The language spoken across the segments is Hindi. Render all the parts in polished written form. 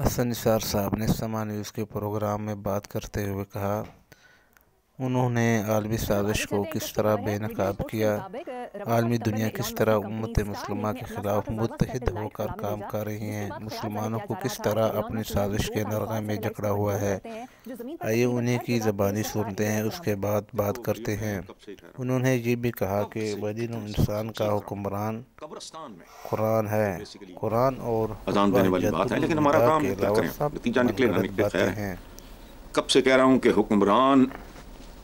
हसन निसार साहब ने समा न्यूज़ के प्रोग्राम में बात करते हुए कहा, उन्होंने आलमी साजिश को किस तरह बेनकाब किया, आलमी दुनिया किस तरह उम्मत मुसलिमा के ख़िलाफ़ मुत्तहिद होकर काम कर रही है, मुसलमानों को किस तरह अपनी साजिश के नरग़े में जकड़ा हुआ है। आइए उन्हीं की ज़बानी सुनते हैं, उसके बाद बात करते हैं। उन्होंने ये भी कहा कि बदीन इंसान का हुक्मरान कुरान है। कुरान और अजान देने वाली बात है, लेकिन हमारा काम के क्या अलावा करें, सब नतीजा निकले ना निकले बातें खैर। हैं। कब से कह रहा हूं कि हुक्मरान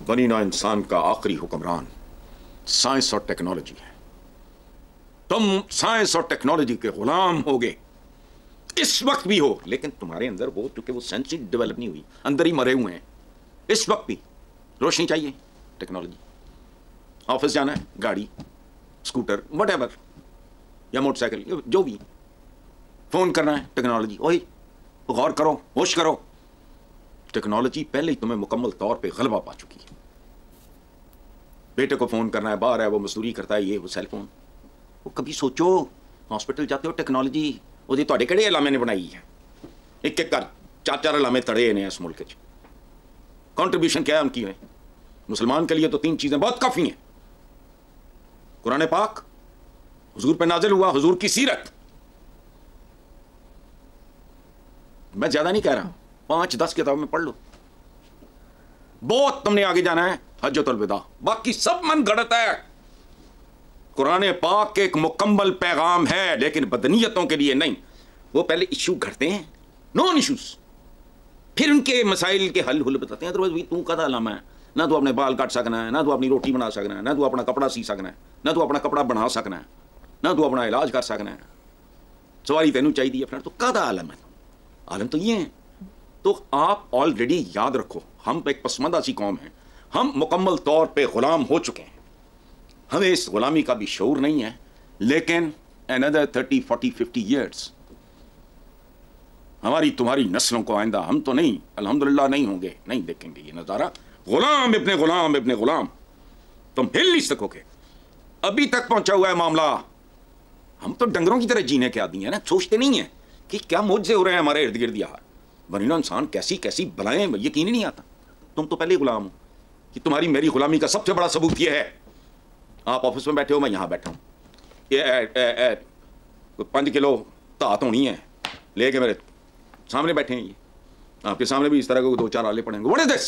बनीना इंसान का आखिरी हुक्मरान साइंस और टेक्नोलॉजी है। तुम साइंस और टेक्नोलॉजी के गुलाम होगे, इस वक्त भी हो, लेकिन तुम्हारे अंदर वो, क्योंकि वो सेंस डेवलप नहीं हुई, अंदर ही मरे हुए हैं। इस वक्त भी रोशनी चाहिए, टेक्नोलॉजी। ऑफिस जाना है, गाड़ी, स्कूटर, वट या मोटरसाइकिल, जो भी, फोन करना है, टेक्नोलॉजी। वही गौर करो, होश करो, टेक्नोलॉजी पहले ही तुम्हें मुकम्मल तौर पे गलबा पा चुकी है। बेटे को फोन करना है, बाहर है, वो मजदूरी करता है, ये वो सेल फोन। वो कभी सोचो, हॉस्पिटल जाते हो, टेक्नोलॉजी वो ਤੁਹਾਡੇ ਕਿਹੜੇ अलामे ने बनाई है। एक एक कर चार चार अलामे तड़े ने इस मुल्क च। कॉन्ट्रीब्यूशन क्या है उनकी है? मुसलमान के लिए तो तीन चीजें बहुत काफी हैं। कुरान पाक हुजूर पे नाजिल हुआ, हुजूर की सीरत। मैं ज्यादा नहीं कह रहा, 5-10 किताब में पढ़ लो। बहुत तुमने आगे जाना है, हज्जतुल विदा, बाकी सब मन गढ़त है। कुरान पाक के एक मुकम्मल पैगाम है, लेकिन बदनीयतों के लिए नहीं। वो पहले इशू घड़ते हैं, नॉन इशूज, फिर उनके मसाइल के हल हुल बताते हैं। अदरवाइज तू कदा अलामा है, ना तू अपने बाल काट सकना है, ना तू अपनी रोटी बना सकना है, ना तू अपना कपड़ा सी सकना है, ना तू अपना कपड़ा बना सकना है, ना तू अपना इलाज कर सकना है। सवारी तेनू चाहिए, फिर तो कदा आलम है। आलम तो ये है। तो आप ऑलरेडी याद रखो, हम एक पसमंदा सी कौम है, हम मुकम्मल तौर पे गुलाम हो चुके हैं। हमें इस गुलामी का भी शऊर नहीं है, लेकिन another 30-40-50 years हमारी तुम्हारी नस्लों को आइंदा हम तो नहीं, अल्हम्दुलिल्लाह नहीं होंगे, नहीं देखेंगे ये नजारा। गुलाम इब्ने गुलाम इब्ने गुलाम, तुम हिल नहीं सकोगे। अभी तक पहुंचा हुआ है मामला। हम तो डंगरों की तरह जीने के आदमी है ना, सोचते नहीं है कि क्या मुझसे हो रहे हैं हमारे इर्द गिर्द यार। बनीना इंसान कैसी कैसी बलाएं, यकीन ही नहीं आता। तुम तो पहले ही गुलाम हो। कि तुम्हारी मेरी गुलामी का सबसे बड़ा सबूत यह है, आप ऑफिस में बैठे हो, मैं यहां बैठा हूं, ये 5 किलो धात होनी है लेके मेरे सामने बैठे हैं। ये आपके सामने भी इस तरह को 2-4 आले पड़ेंगे। What is this?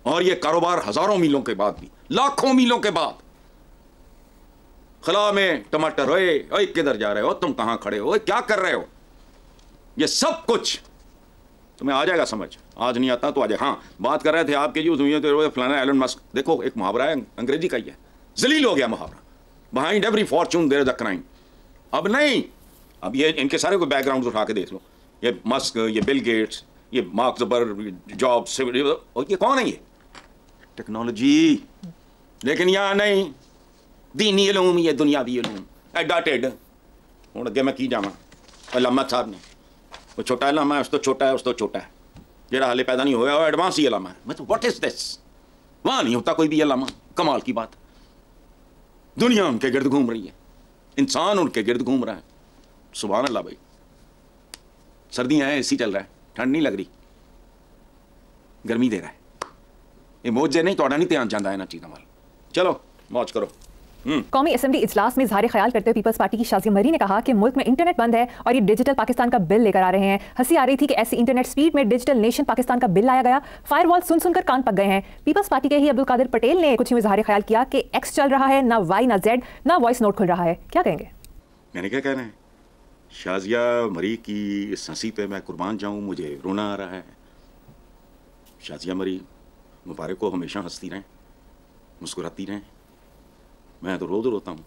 और ये कारोबार हजारों मीलों के बाद भी, लाखों मीलों के बाद। खला में टमाटर, ओए किधर जा रहे हो तुम, कहां खड़े हो, क्या कर रहे हो, ये सब कुछ तुम्हें आ जाएगा समझ। आज नहीं आता तो आ जाए। हाँ, बात कर रहे थे आपके जी दुनिया फलाना एलन मस्क। देखो एक मुहावरा है, अंग्रेजी का ही है, जलील हो गया मुहावरा, behind every fortune there is a crime. अब नहीं, अब ये इनके सारे को बैकग्राउंड उठा के देख लो, ये मस्क, ये बिल गेट्स, ये मार्क ज़ुकर, जॉब्स, ये कौन है? ये टेक्नोलॉजी। लेकिन यहाँ नहीं, दीनी इल्म, ये दुनियावी इल्म, एडा टेड। हूँ अगे मैं की जावा, अलामा साहब ने, वो छोटा अलामा है, उस तो छोटा है, उस तो छोटा है, जेड़ा हाले पैदा नहीं होया वो एडवांस ही अलामा है। मतलब व्हाट इज दिस? वहाँ नहीं होता कोई भी अलामा। कमाल की बात, दुनिया उनके गिर्द घूम रही है, इंसान उनके गिर्द घूम रहा है। सुभान अल्लाह भाई। सर्दियाँ हैं, एसी चल रहा है, ठंड नहीं लग रही, गर्मी दे रहा है। ये मौजे नहीं, थोड़ा नहीं ध्यान जाता है ना चीज़ों वाल। चलो मौज करो। कौमी असेंबली इजलास में इजहार ख्याल करते हुए पीपल्स पार्टी की शाज़िया मरी ने कहा कि मुल्क में इंटरनेट बंद है और ये डिजिटल पाकिस्तान का बिल लेकर आ रहे हैं। हंसी आ रही थी कि ऐसी इंटरनेट स्पीड में डिजिटल नेशन पाकिस्तान का बिल लाया गया। फायरवॉल सुन सुनकर कान पक गए हैं। पीपल्स पार्टी के ही अब्दुल कादिर पटेल ने कुछ यूं इजहार ख्याल किया कि एक्स चल रहा है, ना वाई ना जेड, ना वॉइस नोट खुल रहा है। क्या कहेंगे? मैंने क्या कहना है, शाजिया मरी की इस हंसी पे मैं कुर्बान जाऊं, मुझे रोना आ रहा है। शाजिया मरी मुबारक को हमेशा हंसती रहें, मुस्कुराती रहें। मैं तो रोज़ रोता हूँ,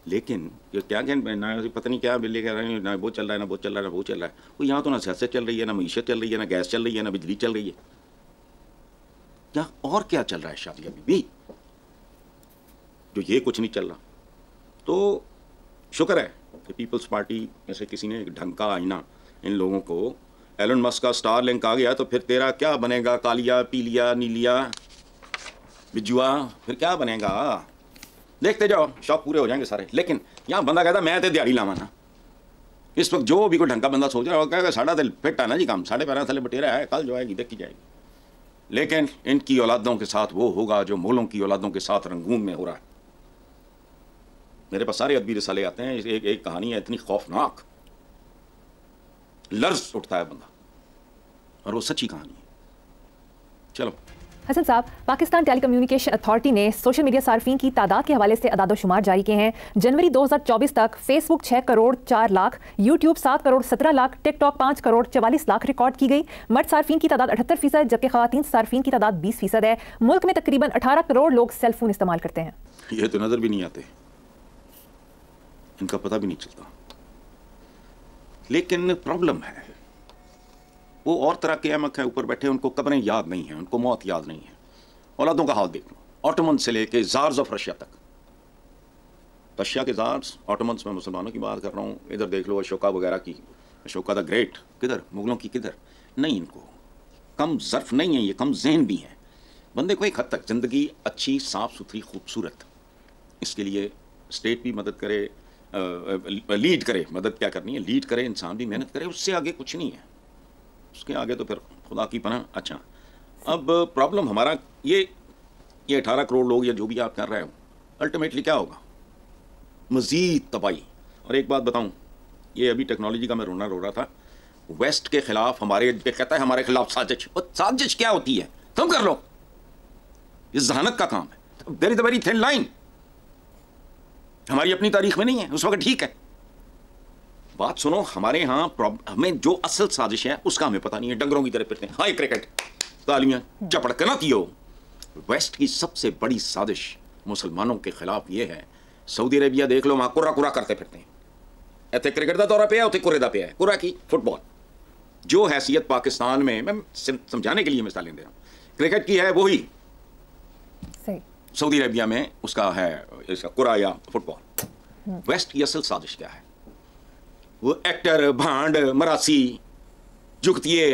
लेकिन ये क्या कहना, ना पता नहीं क्या बिल्ली कह रहे हैं, ना वो चल रहा है, ना वो चल रहा है, ना वो चल रहा है। वो यहाँ तो ना सियासत चल रही है, ना मीशत चल रही है, ना गैस चल रही है, ना बिजली चल रही है। या और क्या चल रहा है शाजिया बीबी, जो ये कुछ नहीं चल रहा? तो शुक्र है कि पीपल्स पार्टी में से किसी ने एक ढंग का आईना इन लोगों को, एलन मस्क का स्टार लिंक आ गया तो फिर तेरा क्या बनेगा, कालिया पीलिया नीलिया बिजुआ, फिर क्या बनेगा? देखते जाओ, शौक पूरे हो जाएंगे सारे। लेकिन यहाँ बंदा कहता मैं तो दिहाड़ी लावा ना, इस वक्त जो भी कोई ढंग का बंदा सोच रहा है वो कहेगा साढ़ा दिल फिट है ना जी, काम साढ़े पैर थले बटेरा है, कल जो आएगी देखी जाएगी। लेकिन इनकी औलादों के साथ वो होगा जो मोलों की औलादों के साथ रंगून में हो रहा है। मेरे पास सारे अदबी रिसाले आते हैं, एक कहानी है इतनी खौफनाक, लर्ज उठता है बंदा, और वो सच्ची कहानी है। चलो हसन साहब, पाकिस्तान टेलीकम्युनिकेशन अथॉरिटी ने सोशल मीडिया सार्फिन की तादाद के हवाले से अदाद-ओ-शुमार जारी किए हैं। जनवरी 2024 तक Facebook 6 crore 4 lakh, YouTube 7 crore 17 lakh, TikTok 5 crore 44 lakh record की गई। मर्द सार्फिन की तादाद 78%, जबकि खवातीन सार्फिन की तादाद 20% है। मुल्क में तकरीबन 18 करोड़ लोग सेलफोन इस्तेमाल करते हैं। ये तो नजर भी नहीं आते, इनका पता भी नहीं चलता। लेकिन प्रॉब्लम है, वो और तरह के अहमक हैं ऊपर बैठे, उनको कब्रें याद नहीं है, उनको मौत याद नहीं है। औलादों का हाल देख लो, ऑटोमन से लेके जार्स ऑफ रशिया तक। रशिया के जार्स, ऑटोमन्स, में मुसलमानों की बात कर रहा हूँ। इधर देख लो अशोका वगैरह की, अशोका द ग्रेट, किधर मुगलों की किधर नहीं। इनको कम ज़र्फ नहीं है, ये कम जहन भी हैं। बंदे को एक हद तक ज़िंदगी अच्छी, साफ़ सुथरी, खूबसूरत, इसके लिए स्टेट भी मदद करे, लीड करे। मदद क्या करनी है, लीड करे, इंसान भी मेहनत करे, उससे आगे कुछ नहीं है। उसके आगे तो फिर खुदा की पनाह। अच्छा, अब प्रॉब्लम हमारा ये 18 करोड़ लोग या जो भी आप कर रहे हो, अल्टीमेटली क्या होगा, मज़ीद तबाही। और एक बात बताऊं, ये अभी टेक्नोलॉजी का मैं रोना रो रहा था, वेस्ट के खिलाफ हमारे कहता है हमारे खिलाफ साजिश। और साजिश क्या होती है, तुम कर लो, ये जहानत का काम है। There is a very thin line, हमारी अपनी तारीख में नहीं है, उस वक्त ठीक है। बात सुनो, हमारे यहाँ हमें जो असल साजिश है उसका हमें पता नहीं है, डंगरों की तरह फिरते हैं। हाय क्रिकेट, तालियां चपड़कना दियो। वेस्ट की सबसे बड़ी साजिश मुसलमानों के खिलाफ ये है, सऊदी अरेबिया देख लो, वहां कुर्रा कुर्रा करते फिरते हैं। इतने क्रिकेट का दौरा पे है, उतने कुर्रे का पे है, कुर्रा की फुटबॉल। जो हैसियत पाकिस्तान में, मैं समझाने के लिए मिसालें दे रहा हूँ, क्रिकेट की है वही सऊदी अरेबिया में उसका है, इसका कुर्रा या फुटबॉल। वेस्ट की असल साजिश क्या है, वो एक्टर, भांड, मरासी, जुगतिये,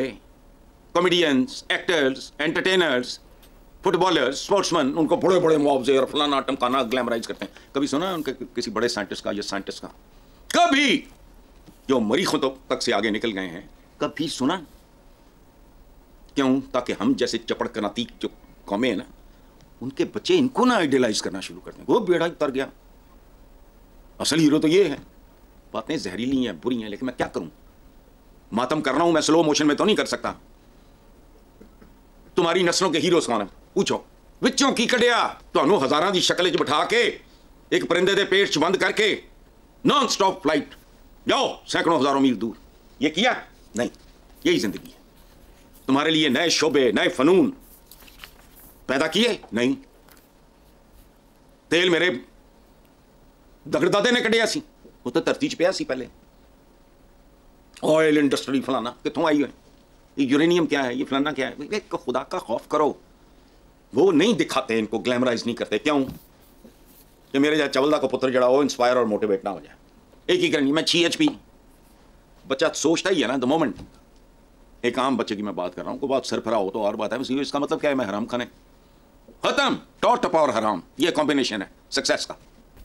comedians, actors, entertainers, footballers, sportsman, उनको बड़े बड़े मुआवजे और फलाना टमकाना ग्लैमराइज करते हैं। कभी सुना उनके किसी बड़े साइंटिस्ट का या साइंटिस्ट का, कभी जो मरीखों तक से आगे निकल गए हैं, कभी सुना? क्यों? ताकि हम जैसे चपड़कनाती जो कौमें हैं ना, उनके बच्चे इनको ना आइडियलाइज करना शुरू करते हैं। वो बेड़ा तर गया, असल हीरो तो ये है। बातें जहरीली हैं, बुरी हैं, लेकिन मैं क्या करूं, मातम कर रहा हूं मैं, स्लो मोशन में तो नहीं कर सकता। तुम्हारी नस्लों के हीरो कौन है पूछो, विचों की कड़िया तो हजारां दी शक्ल च बिठा के एक परिंदे दे पेट च बंद करके नॉन स्टॉप फ्लाइट जाओ सैकड़ों हजारों मील दूर। ये किया नहीं, यही जिंदगी है। तुम्हारे लिए नए शोबे, नए फनून पैदा किए नहीं। तेल मेरे दगड़दादे ने कढ़िया सी, वो तो धरती च पिया सी पहले। ऑयल इंडस्ट्री फलाना कितों आई है, ये यूरेनियम क्या है, ये फलाना क्या है। खुदा का खौफ करो। वो नहीं दिखाते, इनको ग्लैमराइज नहीं करते। क्यों? कि मेरे जहाँ चवलदा को पुत्र जड़ा हो इंस्पायर और मोटिवेट ना हो जाए। एक ही करनी, मैं 6 HP बच्चा सोचता ही है ना द मोमेंट। एक आम बच्चे की मैं बात कर रहा हूँ, को बात सरफरा हो तो और बात है, इसका मतलब क्या है, मैं हराम खाने, खत्म, टॉप टप और हराम, ये कॉम्बिनेशन है सक्सेस का।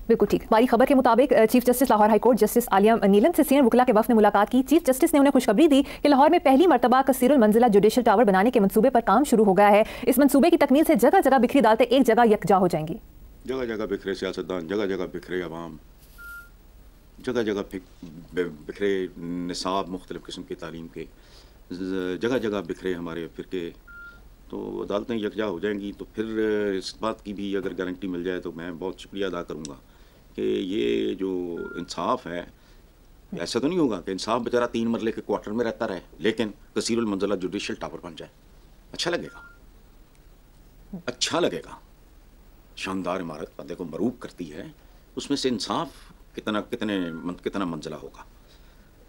बिल्कुल ठीक। हमारी खबर के मुताबिक chief justice Lahore high court justice Aalia Neelum से सीनियर वकला के वफ़द ने मुलाकात की। चीफ जस्टिस ने उन्हें खुशखबरी दी कि लाहौर में पहली मरतबा कसीरुल मंजिला जुडिशल टावर बनाने के मंसूबे पर काम शुरू हो गया है। इस मंसूबे की तकमील से जगह जगह बिखरी अदालतें एक जगह यकजा हो जाएंगी। जगह जगह बिखरे सियासतदान, जगह जगह बिखरे अवाम, जगह जगह बिखरे निसाब मुख्तलिफ किस्म की तालीम के, जगह जगह बिखरे हमारे फ़िरके। तो अदालतें यकजा हो जाएंगी तो फिर इस बात की भी अगर गारंटी मिल जाए तो मैं बहुत शुक्रिया अदा करूँगा कि ये जो इंसाफ है, ऐसा तो नहीं होगा कि इंसाफ बेचारा 3 मरले के क्वार्टर में रहता रहे, लेकिन कसीरुल मंजिला जुडिशल टावर बन जाए। अच्छा लगेगा, अच्छा लगेगा। शानदार इमारत बंदे को मरूब करती है, उसमें से इंसाफ कितना मंजिला होगा।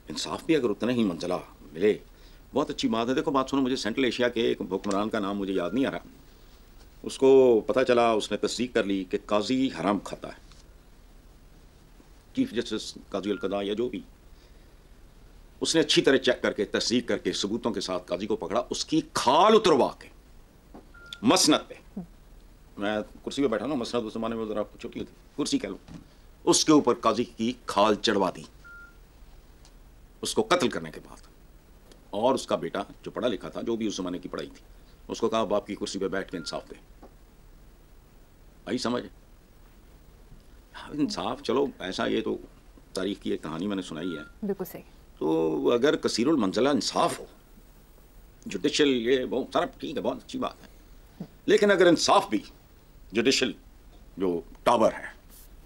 इंसाफ भी अगर उतना ही मंजिला मिले, बहुत अच्छी बात है। देखो बात सुनो, मुझे सेंट्रल एशिया के एक हुक्मरान का नाम मुझे याद नहीं आ रहा, उसको पता चला, उसने तस्दीक कर ली कि काजी हराम खाता है। चीफ जस्टिस काजी अल कदा या जो भी, उसने अच्छी तरह चेक करके तस्दीक करके सबूतों के साथ काजी को पकड़ा, उसकी खाल उतरवा के मसनद पे, मैं कुर्सी पे बैठा ना, मसनद उस जमाने में जरा छोटी होती, कुर्सी कह लो, उसके ऊपर काजी की खाल चढ़वा दी। उसको कत्ल करने के बाद, और उसका बेटा जो पढ़ा लिखा था, जो भी उस जमाने की पढ़ाई थी, उसको कहा बाप की कुर्सी पे बैठ के इंसाफ दे। आई समझ? इंसाफ, चलो ऐसा, ये तो तारीख की एक कहानी मैंने सुनाई है। बिल्कुल सही। तो अगर कसीरुल मंज़ला इंसाफ हो, जुडिशल, ये बहुत सारा ठीक है, बहुत अच्छी बात है, लेकिन अगर इंसाफ भी जुडिशल जो टावर है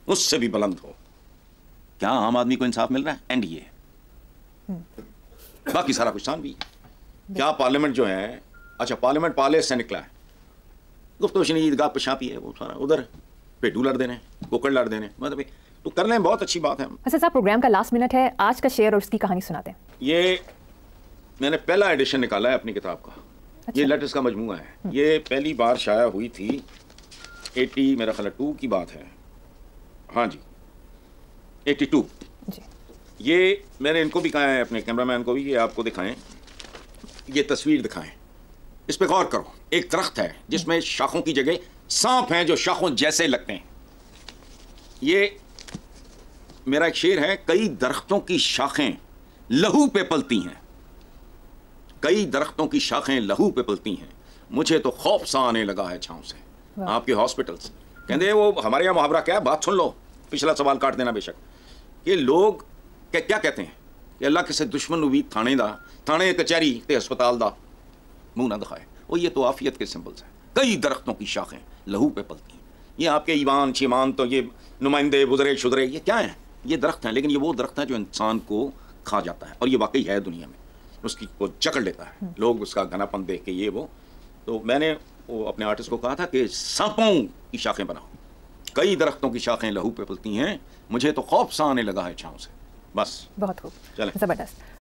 उससे भी बुलंद हो, क्या आम आदमी को इंसाफ मिल रहा है? एंड ये बाकी सारा कुछ भी क्या पार्लियामेंट जो है, अच्छा पार्लियामेंट पाले से निकला है, गुफ्तगू ईदगाह पेशापी है, वो सारा उधर पेटू लड़ देने, कुकड़ लड़ देने, मतलब तो कर लें, बहुत अच्छी बात है। अच्छा साहब, प्रोग्राम का लास्ट मिनट है, आज का शेयर और उसकी कहानी सुनाते हैं। ये मैंने पहला एडिशन निकाला है अपनी किताब का। अच्छा। ये लेटर्स का मजमूआ है। ये पहली बार शाया हुई थी 80 मेरा ख्याल 2 की बात है, हाँ जी 82 जी। ये मैंने इनको भी कहा है, अपने कैमरामैन को भी, ये आपको दिखाएं, ये तस्वीर दिखाएं, इस पे गौर करो। एक दरख्त है जिसमें शाखों की जगह सांप हैं जो शाखों जैसे लगते हैं। ये मेरा एक शेर है, कई दरख्तों की शाखें लहू पे पलती हैं, कई दरख्तों की शाखें लहू पे पलती हैं, मुझे तो खौफ सा आने लगा है छांव से। आपके हॉस्पिटल्स कहते वो हमारे यहाँ मुहावरा क्या है, बात सुन लो, पिछला सवाल काट देना बेशक, कि लोग क्या कहते हैं कि अल्लाह किसी दुश्मन नूं भी थाने दा, थाने कचहरी ते हस्पताल दा मुंह ना दिखाए। वो ये तो आफियत के सिंबल्स हैं। कई दरख्तों की शाखें लहू पे पलती हैं। ये आपके ईमान शीमान तो ये नुमाइंदे बुजरे शुदरे ये क्या हैं? ये दरख्त हैं, लेकिन ये वो दरख्त है जो इंसान को खा जाता है, और ये वाकई है दुनिया में, उसकी को जकड़ लेता है। लोग उसका घनापन देख के ये वो, तो मैंने वो अपने आर्टिस्ट को कहा था कि सांपों की शाखें बनाओ, कई दरख्तों की शाखें लहू पे पलती हैं, मुझे तो खौफ सा आने लगा है छांव से। बस बहुत खूब, चलें। जबरदस्त।